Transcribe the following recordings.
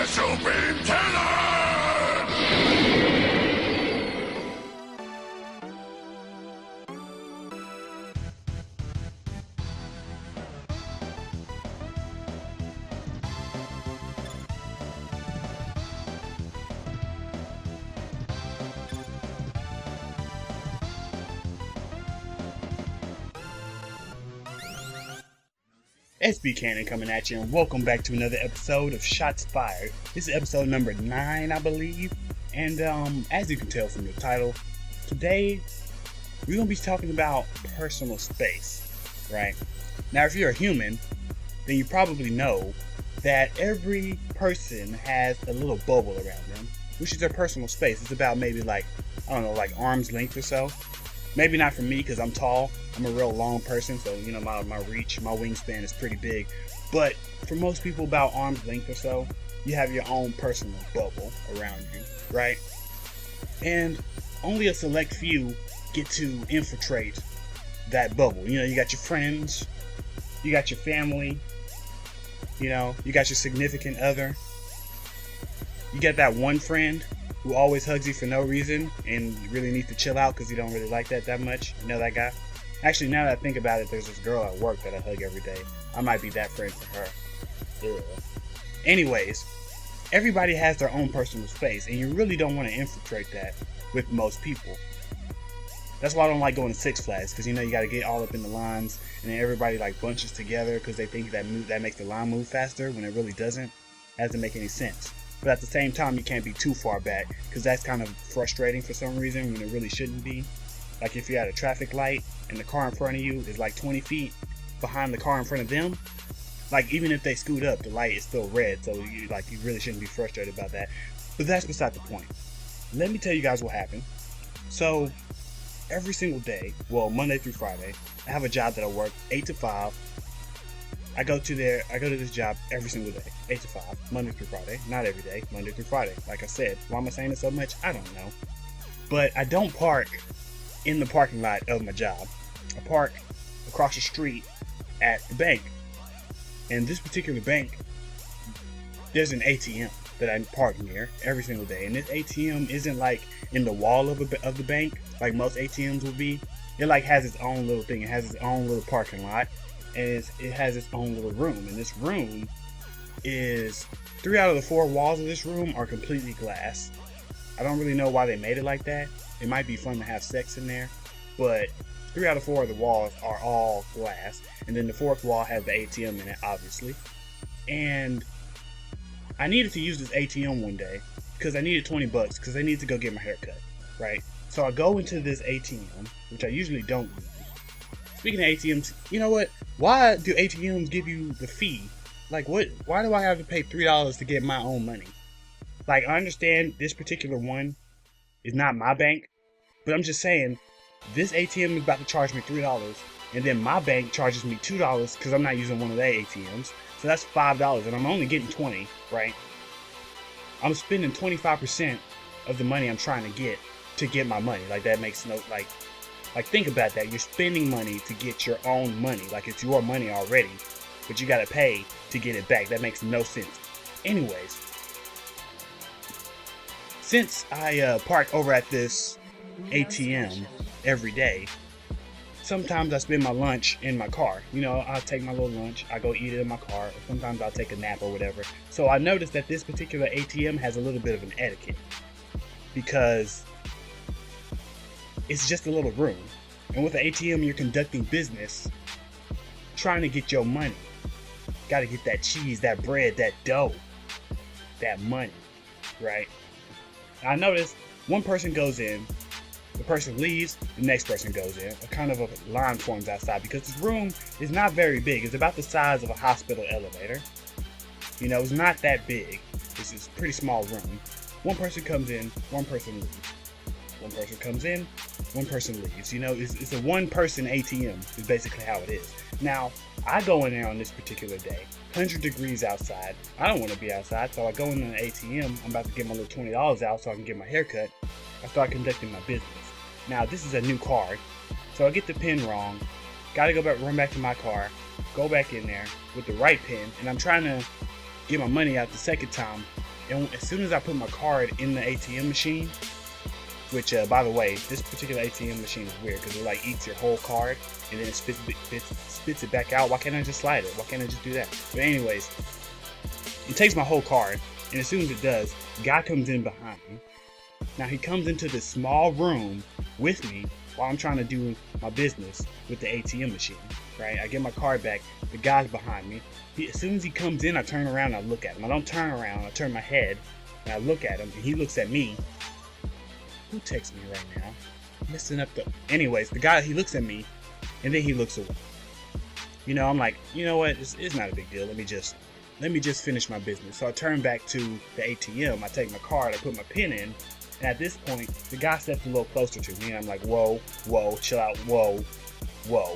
Special Beam Cannon! SBCannon coming at you, and welcome back to another episode of Shots Fired. This is episode number 9, I believe. And as you can tell from the title, today we're going to be talking about personal space, right? Now, if you're a human, then you probably know that every person has a little bubble around them, which is their personal space. It's about maybe like arm's length or so. Maybe not for me because I'm tall. I'm a real long person, so you know my reach, my wingspan is pretty big. But for most people, about arm's length or so, you have your own personal bubble around you, right? And only a select few get to infiltrate that bubble. You know, you got your friends, you got your family, you know, you got your significant other. You get that one friend who always hugs you for no reason and you really need to chill out because you don't really like that much. You know that guy? Actually, now that I think about it, there's this girl at work that I hug every day. I might be that friend for her. Ugh. Anyways, everybody has their own personal space, and you really don't want to infiltrate that with most people. That's why I don't like going to Six Flags, because you know you got to get all up in the lines, and then everybody like bunches together because they think that makes the line move faster when it really doesn't. It doesn't make any sense. But at the same time, you can't be too far back because that's kind of frustrating for some reason when it really shouldn't be. Like if you're at a traffic light and the car in front of you is like 20 feet behind the car in front of them, like even if they scoot up, the light is still red, so you really shouldn't be frustrated about that. But that's beside the point. Let me tell you guys what happened. So every single day, well, Monday through Friday, I have a job that I work 8 to 5. I go to this job every single day, 8 to 5, Monday through Friday. Not every day, Monday through Friday. Like I said, why am I saying it so much? I don't know. But I don't park in the parking lot of my job. I park across the street at the bank. And this particular bank, there's an ATM that I park near every single day. And this ATM isn't like in the wall of the bank like most ATMs will be. It like has its own little thing. It has its own little parking lot. And it has its own little room, and this room is 3 out of the 4 walls of this room are completely glass. I don't really know why they made it like that. It might be fun to have sex in there, but 3 out of 4 of the walls are all glass, and then the 4th wall has the ATM in it, obviously. And I needed to use this ATM one day because I needed $20 because I needed to go get my hair cut, right? So I go into this ATM, which I usually don't use. Speaking of ATMs, you know what? Why do ATMs give you the fee? Like, what? Why do I have to pay $3 to get my own money? Like, I understand this particular one is not my bank, but I'm just saying, this ATM is about to charge me $3, and then my bank charges me $2 because I'm not using one of their ATMs. So that's $5, and I'm only getting 20, right? I'm spending 25% of the money I'm trying to get my money. Like, that makes no, like, think about that. You're spending money to get your own money. Like, it's your money already, but you gotta pay to get it back. That makes no sense. Anyways, since I park over at this ATM every day, sometimes I spend my lunch in my car. You know, I'll take my little lunch, I go eat it in my car, or sometimes I'll take a nap or whatever. So I noticed that this particular ATM has a little bit of an etiquette because it's just a little room. And with an ATM, you're conducting business, trying to get your money. Gotta get that cheese, that bread, that dough, that money, right? I noticed one person goes in, the person leaves, the next person goes in. A kind of a line forms outside because this room is not very big. It's about the size of a hospital elevator. You know, it's not that big. This is a pretty small room. One person comes in, one person leaves. One person comes in, one person leaves. You know, it's a one-person ATM is basically how it is. Now, I go in there on this particular day, 100 degrees outside. I don't want to be outside, so I go in the ATM. I'm about to get my little $20 out so I can get my hair cut. I start conducting my business. Now, this is a new card, so I get the pin wrong. Got to run back to my car, go back in there with the right pin, and I'm trying to get my money out the second time And as soon as I put my card in the ATM machine, which by the way, this particular ATM machine is weird because it like eats your whole card and then it spits it back out. Why can't I just slide it? Why can't I just do that? But anyways, it takes my whole card, and as soon as it does, the guy comes in behind me. Now he comes into this small room with me while I'm trying to do my business with the ATM machine, right? I get my card back, the guy's behind me. As soon as he comes in, I turn around and I look at him. I don't turn around, I turn my head and I look at him, and he looks at me. Who texts me right now? Messing up the... Anyways, the guy, he looks at me and then he looks away. You know, I'm like, you know what? It's not a big deal. Let me just finish my business. So I turn back to the ATM. I take my card, I put my pin in, and at this point, the guy steps a little closer to me, and I'm like, whoa, chill out, whoa,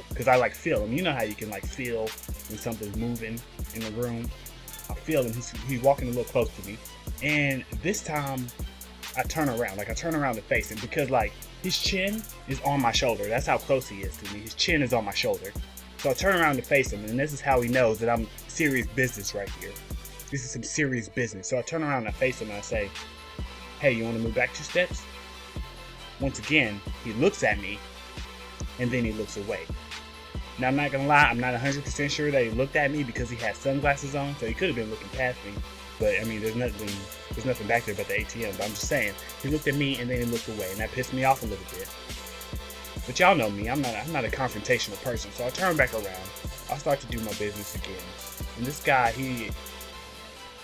because I like feel him. You know how you can like feel when something's moving in the room? I feel him. He's walking a little close to me, and this time I turn around to face him because like his chin is on my shoulder. That's how close he is to me. His chin is on my shoulder. So I turn around to face him, and this is how he knows that I'm serious business right here. This is some serious business. So I turn around and I face him and I say, hey, you want to move back 2 steps? Once again, he looks at me and then he looks away. Now I'm not gonna lie, I'm not 100% sure that he looked at me because he had sunglasses on, so he could have been looking past me. But I mean, there's nothing back there but the ATM. But I'm just saying, he looked at me and then he looked away, and that pissed me off a little bit. But y'all know me, I'm not a confrontational person, so I turn back around. I start to do my business again, and this guy, the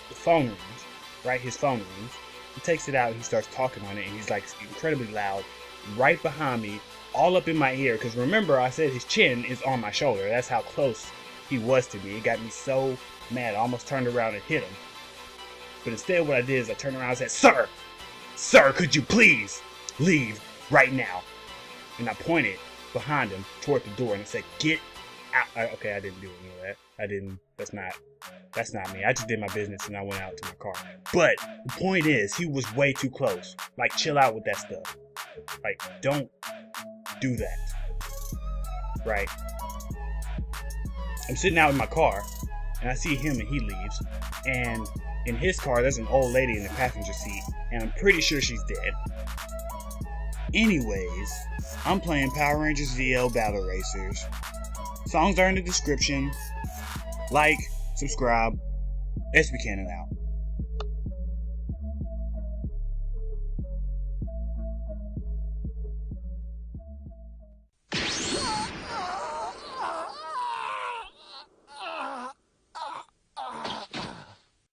phone rings, right? His phone rings. He takes it out, he starts talking on it, and he's like incredibly loud, right behind me, all up in my ear. Because remember, I said his chin is on my shoulder. That's how close he was to me. It got me so mad, I almost turned around and hit him. But instead what I did is I turned around and said, Sir, could you please leave right now? And I pointed behind him toward the door and I said, get out. Okay, I didn't do any of that. That's not me. I just did my business and I went out to my car. But the point is, he was way too close. Like, chill out with that stuff. Like, don't do that. Right? I'm sitting out in my car and I see him and he leaves. And in his car, there's an old lady in the passenger seat, and I'm pretty sure she's dead. Anyways, I'm playing Power Rangers VL Battle Racers. Songs are in the description. Like, subscribe. SBCannon out.